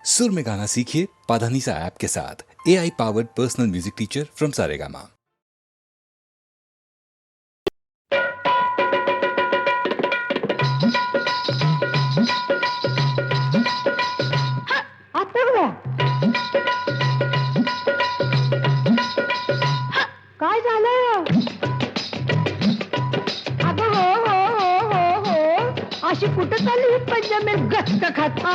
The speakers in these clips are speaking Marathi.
सुर में गाना सीखिए पाधानीसा ऐप के साथ। AI powered personal music teacher from Saregama. काय झालं अगं? हो हो हो हो हो अशी कुठं चालली ही पंचमेल गचक खाता?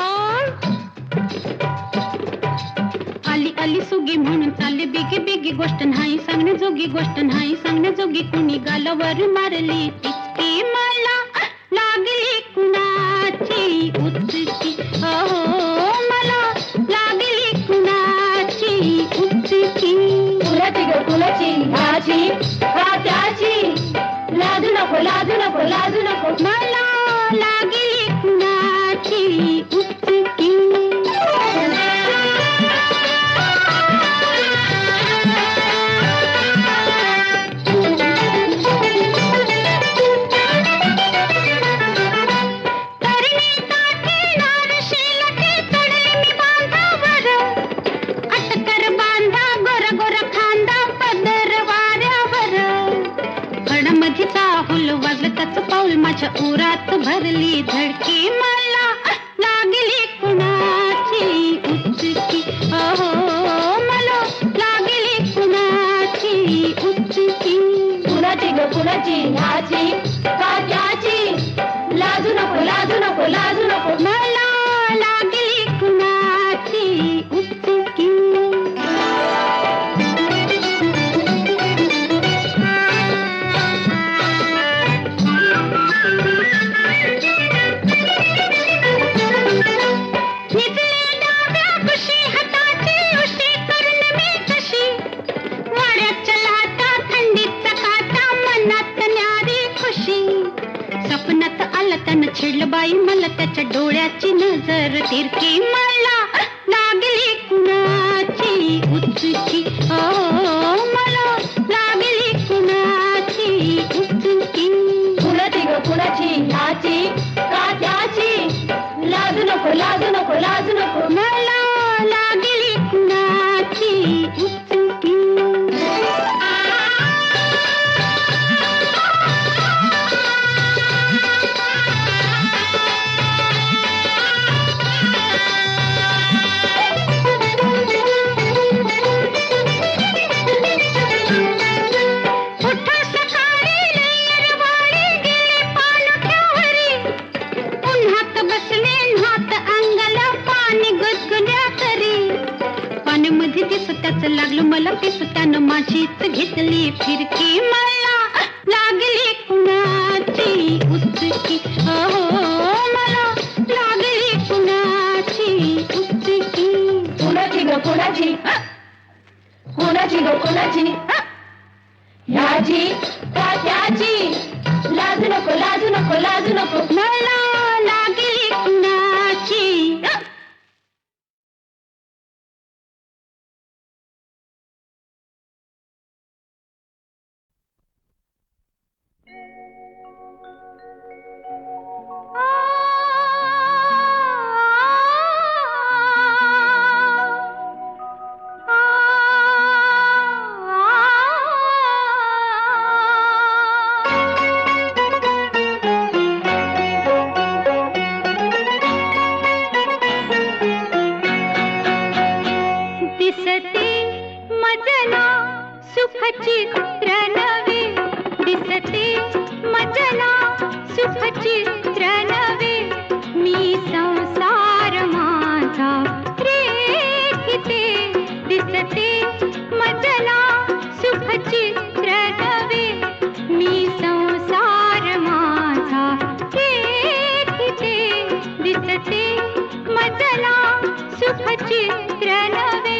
आली आली सुगी म्हणून चालली बिगी बिगी, गोष्ट नाही सांगण्याजोगी, गोष्ट नाही सांगण्याजोगी. कुणी गालावर मारली टिचकी, मला लागली कुणाची उचकी. हो मला लागली कुणाची उचकी. कुणाची ग कुणाची? ह्याची का त्याची? लाजू नको लाजू नको लाजू नको. मला लागली कुणाची उचकी. पाऊल माझ्या उरात भरली धडकी, मला लागली कुणाची उचकी. हो मला लागली कुणाची उचकी. कुणाची ग कुणाची? ह्याची का त्याची? लाजू नको लाजू नको लाजू नको. मला लागली कुणाची उचकी. छेडलं बाई मला त्याच्या डोळ्याची नजर तिरकी, मला लागली कुणाची उचकी. हो मला लागली कुणाची उचकी. कुणाची ग कुणाची? ह्याची का त्याची? लाजू नको लाजू नको लाजू नको. मला लागली कुणाची उचकी. लागलं मला पिस, त्यानं माझीच घेतली फिरकी, मला लागली कुणाची उचकी. हो मला लागली कुणाची उचकी. कुणाची ग कुणाची? कुणाची ग कुणाची? ह्याची का त्याची? लाजू नको लाजू नको लाजू नको. मला लागली कुणाची. दिसते मजना सुखचित्र नवे, दिसते मजना सुखचित्र नवे. मी संसार माझा रेखिते, दिसते मजना सुखचित्र नवे. मी संसार माझा रेखिते, दिसते मजना सुखचित्र नवे.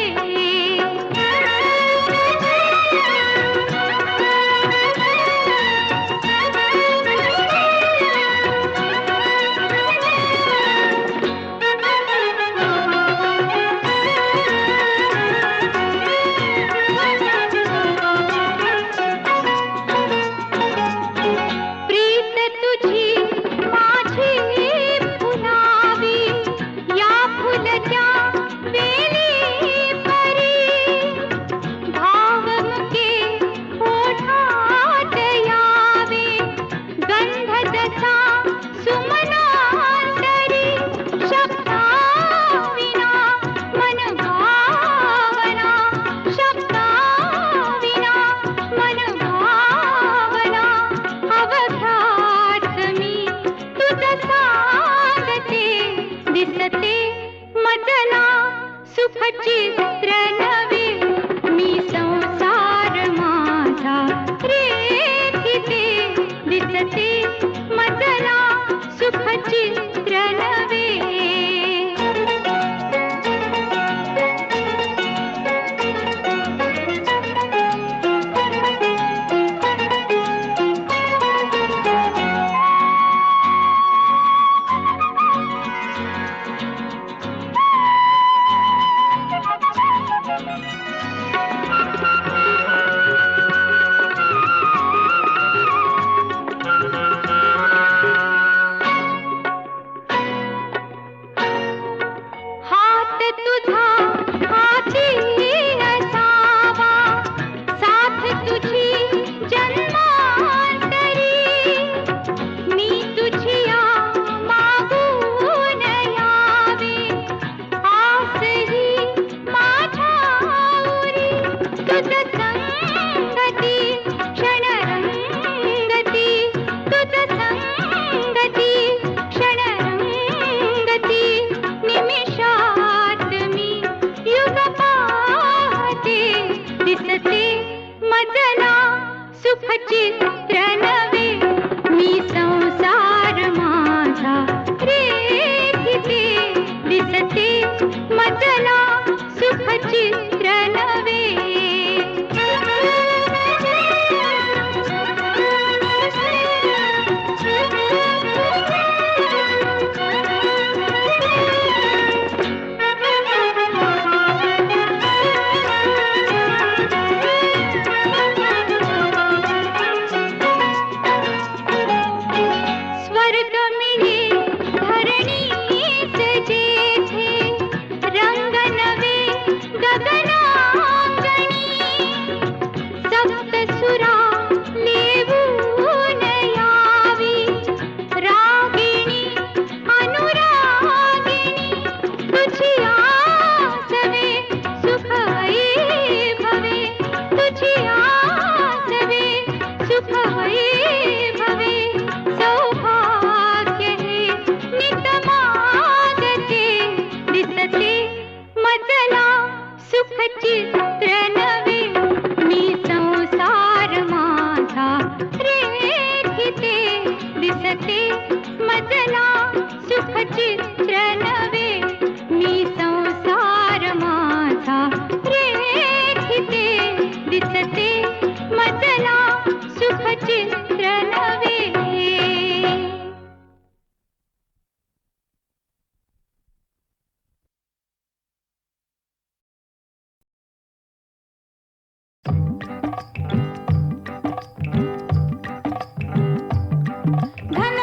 माझी फुलावी या फुलच्या सुखचित्र नवे मी संसार माझा रेखिते दिसते मजला सुखचित्र नवे हात तुझा हाती असावा साथ तुझी जन्मांतरी मी तुझिया मागून यावे आसही माझ्या उरी तुझ संगती क्षणरंगती तुझ संगती क्षणरंगती निमिषात मी युग पाहते दिसते मजला सुखचित्र नवे मी संसार माझा रेखिते दिसते मजला सुखचित्र नवे स्वर्ग मिळे धरणीच जेथे रंग नवे गगनांगणी सप्तसुरा लेवून यावी रागिणी अनुरागिणी तुझी आसवे सुख वैभवे तुझी आसवे सुख वैभवे सौभाग्य हे नित मागते दिसते मजला सुखचित्र नवे मी संसार माझा रेखिते दिसते मजला सुखचित्र नवे मी संसार माझा रेखिते दिसते मजला सुखचित्र नवे घन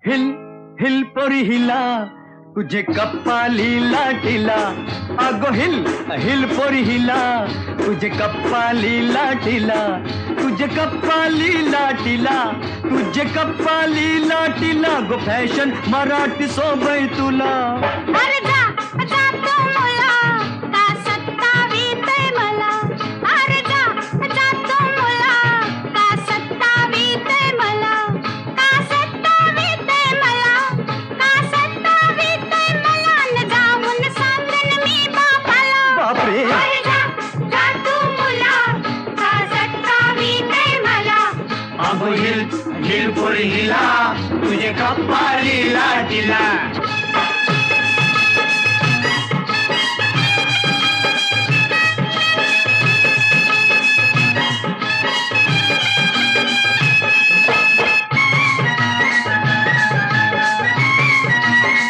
हिल हिल पोरी हिला तुझे कप्पाली लाटीला अगो हिल हिल पोरी हिला तुझे कप्पाली लाटीला तुझे कप्पाली लाटीला तुझे कप्पाली लाटीला गो फॅशन मराठी सोबय तुला अरे जा जा तो मुला का सत्तावीतय मला अरे जा जा तो मुला का सत्तावीतय मला का सत्तावीतय मला का सत्तावीतय मला न जाऊन सांगन मी बापाला बापरे अरे जा जा तू मुला का सत्तावीतय मला अगो हिल हिल पोरी हिला तुझे कप्पाली लाटीला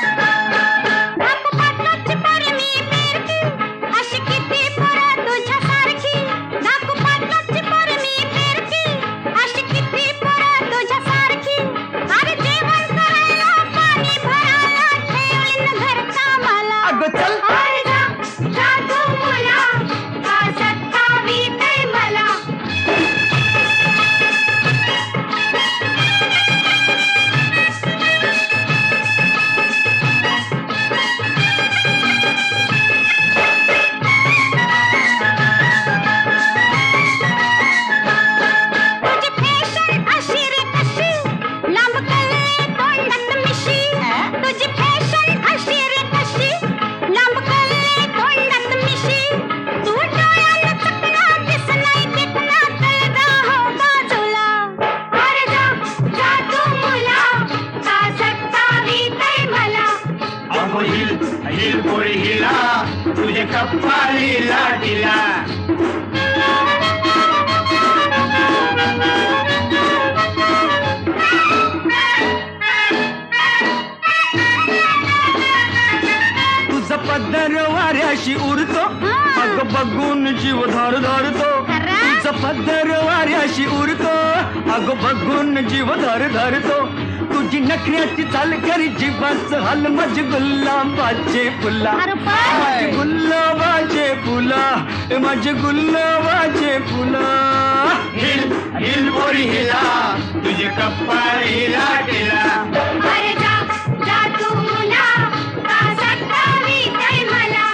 नाक पाटलाची पोरी मी पेरकी अशी किती पोरं तुझ्यासारखी नाक पाटलाची पोरी मी पेरकी अशी किती पोरं तुझ्यासारखी अरे जेवण करायला पाणी भरायला ठेवीन घरचा मला अगो चल अरे जा जा तू मुला का सत्तावीतय मला तुझी फॅशन अशी रे कशी लांब कल्ले तोंडात मिशी तुझी फॅशन अशी रे कशी लांब कल्ले तोंडात मिशी तू डोळ्याला चकना दिस नाही दिसना कळदा हो बाजूला अरे जा जा तू मुला का सत्तावीतय मला अगो हिल हिल पोरी हिला तुझे कप्पाली लाटीला तुझा पदर वाऱ्याशी उरतो अग बघून जीव धर धरतो तुझा पदर वाऱ्याशी उरतो अग बघून जीव धर धरतो तुझी नखऱ्याची चाल करी जीवाचं हाल माझे गुलाबाचे फुला अरे बाय. माझे गुलाबाचे फुला माझे गुलाबाचे फुला हिल हिल पोरी हिला तुझे कप्पाली लाटीला अरे जा जा तू मुला का सत्तावीतय मला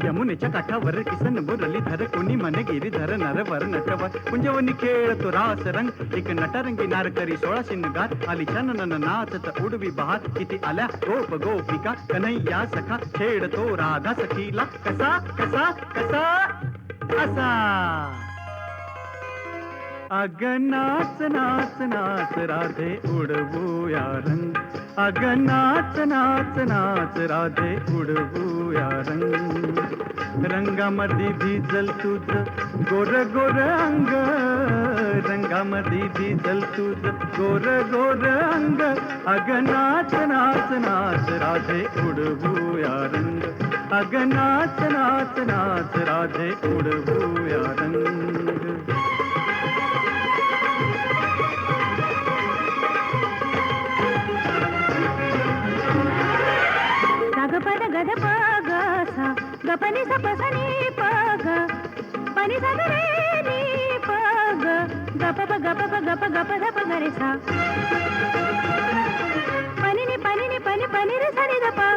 यमुनेच्या काठावर किसन मुरलीधर कोणी मन गिरीधर नरवर नटवर कुंजवनी खेळतो रास रंग एक नटरंगी नारकरी 16 शिंगार आली चनन नाचत उडवी बहार किती आल्या गोप गोपिका कन्हैया सखा छेडतो राधा सखीला कसा कसा कसा असा अग नाच नाच नाच राधे उडवूया रंग अग नाच नाच नाच राधे उडवूया रंग रंगामध्ये भिजल तुझ गोर गोर अंग रंगामध्ये भिजल तुझ गोर गोर अंग अग नाच नाच नाच राधे उडवूया रंग अग नाच नाच नाच राधे उडवूया रंग साग पद गद प ग सा ग पनि सा प सा नि प ग पनि सा ग रे नि प ग ग प प ग प प ग प ग प ध प ग रे सा पनि नि पनि रे सा नि ध प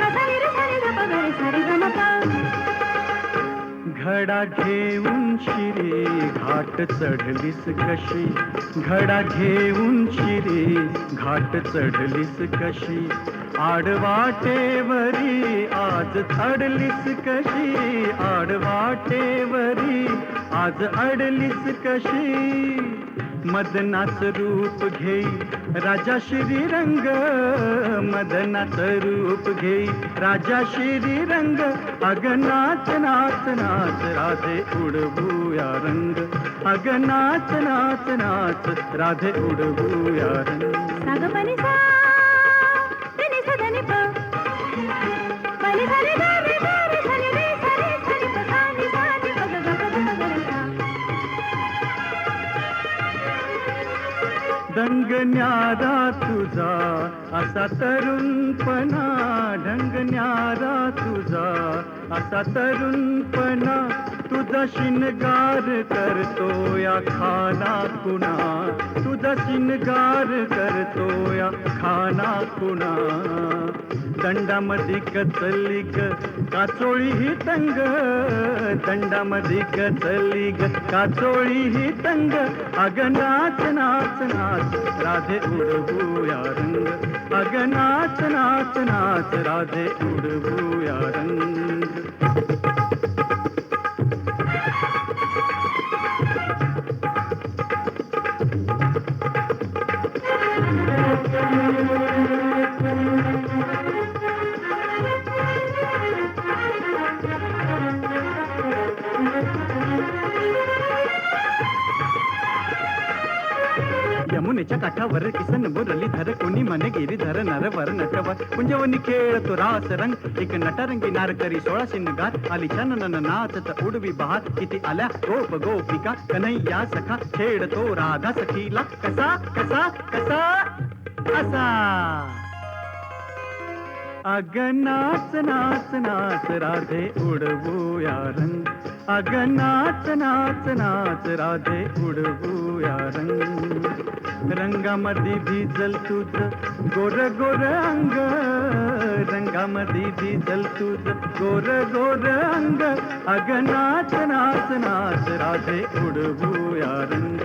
सा नि रे सा नि ध प ग रे सा रे ग म प घडा घेऊन शिरे घाट चढलीस कशी घडा घेऊन शिरे घाट चढलीस कशी आडवाटेवरी आज अडलीस कशी आडवाटेवरी आज अडलीस कशी मदनाचं रूप घेई राजा श्रीरंग मदनाचं रूप घेई राजा श्रीरंग अग नाच नाच नाच राधे उडवूया रंग अग नाच नाच नाच राधे उडवूया रंग साग पनि सा नि सा ध नि प पनि सा नि ध रे ध रे सा नि रे सा रे सा नि प सा नि सा नि प ग ग प ध प ग रे सा ढंग न्यारा तुझा असा तरुणपणा ढंग न्यारा तुझा असा तरुणपणा तुझा शिनगार करतो या खाना कुणा तुझा शिनगार करतो या खाना कुणा दंडामधी कचली ग काचोळी ही तंग दंडामधी कचली ग काचोळी ही तंग अग नाच नाच नाच राधे उडवूया रंग अग नाच नाच नाच राधे उडवूया रंग यमुनेच्या काठावर किसन मुरली धर कोणी मन गिरीधर नरवर नटवर कुंजवनी खेळतो रास रंग एक नटरंगी नारकरी 16 शिनगार आली छानन नाचत उडवी बहार किती आल्या गोप गोपिका कन्हैया सखा खेळतो राधा सखीला कसा कसा कसा असा अग नाच नाच नाच राधे उडवूया रंग अग नाच नाच नाच राधे उडवूया रंग रंगामध्ये भिजल तुझ गोर गोर अंग रंगामध्ये भिजल तुझ गोर गोर अंग अग नाच नाच नाच राधे उडवूया रंग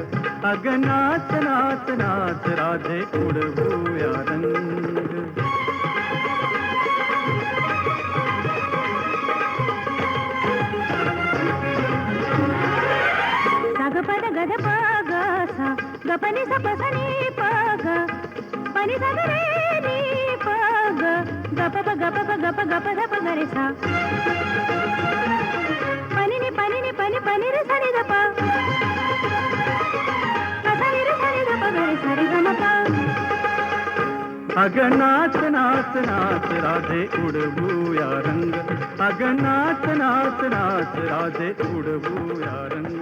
अग नाच नाच नाच राधे उडवूया रंग साग पद गद प ग सा ग पनि सा प सा नि प ग पनि सा ग रे नि प ग ग प प ग प प ग प ग प ध प ग रे सा पनि नि पनि रे सा नि ध प सा नि रे सा नि ध प ग रे सा रे ग म प अग नाच नाच नाच राधे उडवूया रंग अग नाच नाच नाच राधे उडवूया रंग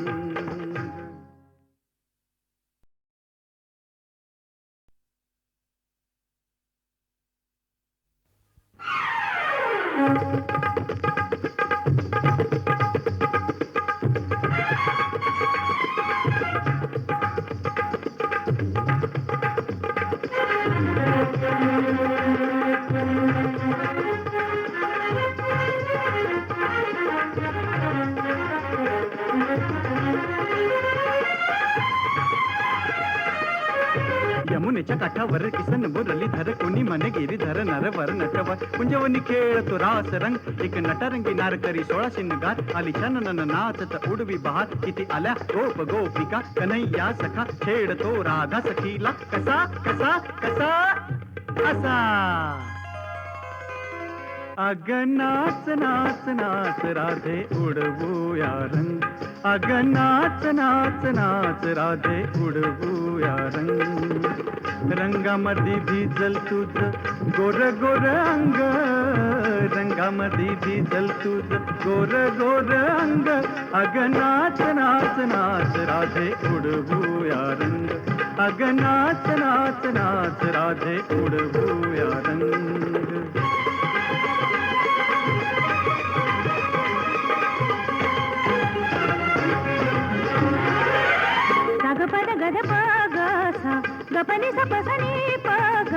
यमुनेच्या काठावर किसन मुरली धर कोणी मन गिरीधर नरवर नटवर कुंजवनी खेळतो रास रंग एक नटरंगी नारकरी 16 शिनगार आली छानन नाचत उडवी बहार किती आल्या गोप गोपिका कन्हैया सखा खेळतो राधा सखीला कसा कसा कसा असा अग नाच नाच नाच राधे उडवूया रंग अग नाच नाच नाच राधे उडवूया रंग रंगामध्ये भिजल तुझ गोर गोर अंग रंगामध्ये भिजल तुझ गोर गोर अंग अग नाच नाच नाच राधे उडवूया रंग अग नाच नाच नाच राधे उडवूया रंग गपनी सपसनी पग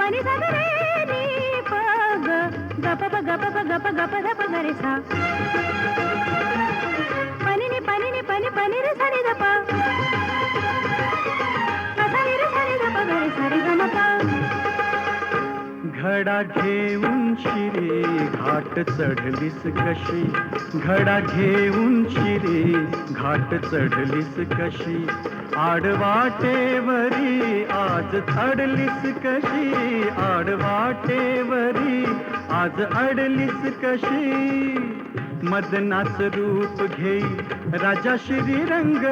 पनी सगरे नी पग गप गप गप गप धप गरे सा पनी नि पनी रे सनी दप रे सनी दप गरे सरी गमपा घडा घेऊन शिरे घाट चढलीस कशी घडा घेऊन शिरे घाट चढलीस कशी आडवाटेवरी आज अडलीस कशी आडवाटेवरी आज अडलीस कशी मदनाच रूप घेई राजा श्रीरंग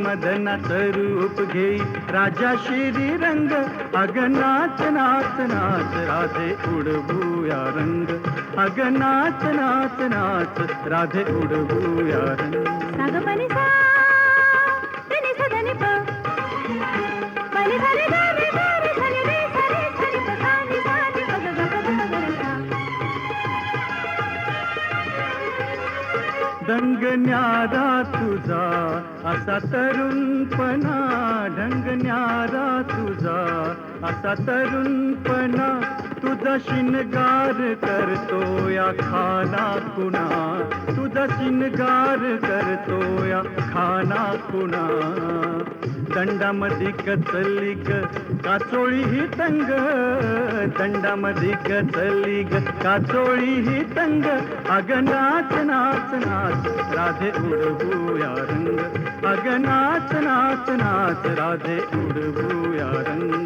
मदनाच रूप घेई राजा श्रीरंग अग नाच नाच नाच राधे उडवूया रंग अग नाच नाच नाच राधे उडवूया रंग साग पनी सा नी सा नी प पनी सा रे गा रे सनी रे सनी प सा नी प ग ग रे सा ढंग न्यारा तुझा असा तरुणपणा ढंग न्यारा तुझा असा तरुणपणा तुझा शिनगार करतो या खाना कुणा तुझा शिनगार करतो या खाना कुणा दंडामधी कचली ग काचोळी ही तंग दंडामधी कचली ग काचोळी ही तंग अग नाच नाच नाच राधे उडवूया रंग अग नाच नाच नाच राधे उडवूया रंग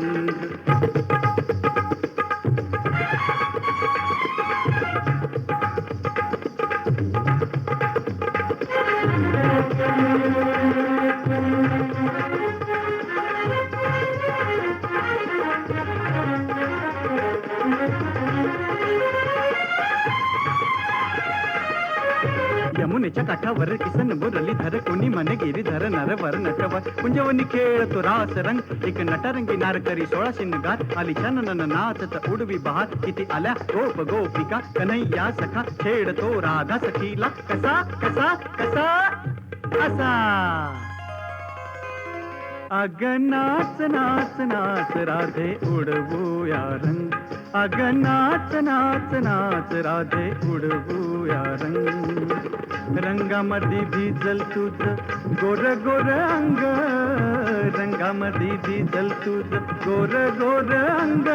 यमुनेच्या काठावर किसन मुरलीधर कोणी मन गिरीधर नरवर नटवर कुंजवनी खेळतो रास रंग एक नटरंगी नारकरी 16 शिनगार आली छानन नाचत उडवी बहार किती आल्या गोप गोपिका कन्हैया सखा खेळतो राधा सखीला कसा कसा कसा असा अग नाच नाच नाच राधे उडवूया रंग अग नाच नाच नाच राधे उडवूया रंग रंगामध्ये भिजल तुझ गोर गोर अंग रंगामध्ये भिजल तुझ गोर गोर अंग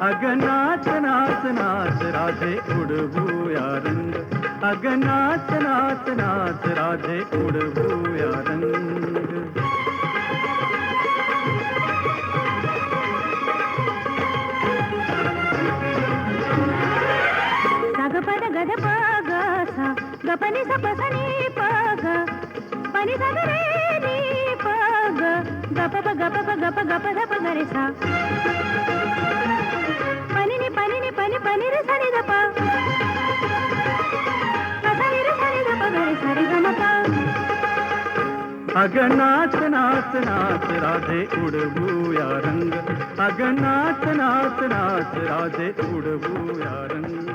अग नाच नाच नाच राधे उडवूया रंग अग नाच नाच नाच राधे उडवूया रंग पद गद प ग सा गपनी सपसनी पग पनी सगरे नी पग गप गप गप धप गरे सा पनी नि पनी रे सनी दप रे सनी दप गरे सरी गमपा अग नाच नाच नाच राधे उडवूया रंग अग नाच नाच नाच राधे उडवूया रंग